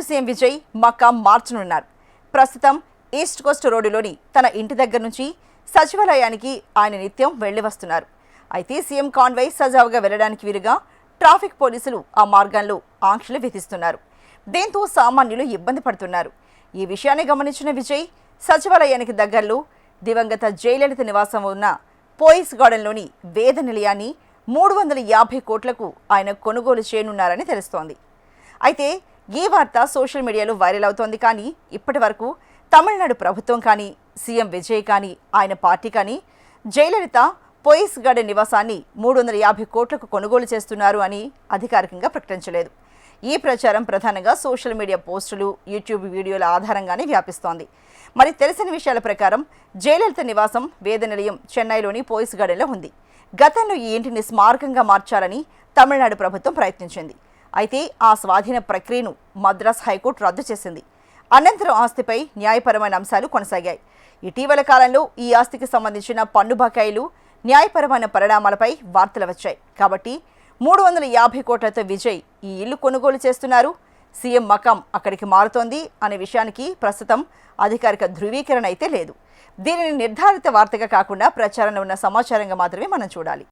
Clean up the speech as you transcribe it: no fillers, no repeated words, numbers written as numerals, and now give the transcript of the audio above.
CM Vijay మకాం మార్చనున్నారు. ప్రస్తుతం east Coast రోడ్డులోని తన ఇంటి దగ్గర నుంచి సచివాలయానికి ఆయన నిత్యం వెళ్లి వస్తున్నారు. అయితే సీఎం కాన్వాయ్ సజావుగా వెళ్లడానికి వీలుగా ట్రాఫిక్ పోలీసులు ఆ మార్గంలో ఆంక్షలు విధిస్తున్నారు. దీంతో సామాన్యులు ఇబ్బంది పడుతున్నారు. ఈ విషయాన్ని గమనించిన విజయ్ సచివాలయానికి దగ్గరలో దివంగత జయలలిత నివాసం ఉన్న పోయిస్ గార్డెన్లోని వేద నిలయాన్ని 350 కోట్లకు ఆయన కొనుగోలు చేయనున్నారని తెలుస్తోంది. అయితే ఈ వార్త సోషల్ మీడియాలో వైరల్ అవుతోంది. కానీ ఇప్పటి వరకు తమిళనాడు ప్రభుత్వం కానీ, సీఎం విజయ్ కానీ, ఆయన పార్టీ కానీ జయలలిత పోయిస్ గార్డెన్ నివాసాన్ని 350 కోట్లకు కొనుగోలు చేస్తున్నారు అని అధికారికంగా ప్రకటించలేదు. ఈ ప్రచారం ప్రధానంగా సోషల్ మీడియా పోస్టులు, యూట్యూబ్ వీడియోల ఆధారంగానే వ్యాపిస్తోంది. మరి తెలిసిన విషయాల ప్రకారం జయలలిత నివాసం వేద నిలయం చెన్నైలోని పోయిస్ గార్డెన్లో ఉంది. గతంలో ఈ ఇంటిని స్మారకంగా మార్చాలని తమిళనాడు ప్రభుత్వం ప్రయత్నించింది. అయితే ఆ స్వాధీన ప్రక్రియను మద్రాస్ హైకోర్టు రద్దు చేసింది. అనంతరం ఆస్తిపై న్యాయపరమైన అంశాలు కొనసాగాయి. ఇటీవల కాలంలో ఈ ఆస్తికి సంబంధించిన పన్ను బకాయిలు, న్యాయపరమైన పరిణామాలపై వార్తలు వచ్చాయి. కాబట్టి 350 కోట్లతో విజయ్ ఈ ఇల్లు కొనుగోలు చేస్తున్నారు. సీఎం మకాం అక్కడికి మారుతోంది అనే విషయానికి ప్రస్తుతం అధికారిక ధృవీకరణ అయితే లేదు. దీనిని నిర్ధారిత వార్తగా కాకుండా ప్రచారంలో ఉన్న సమాచారంగా మాత్రమే మనం చూడాలి.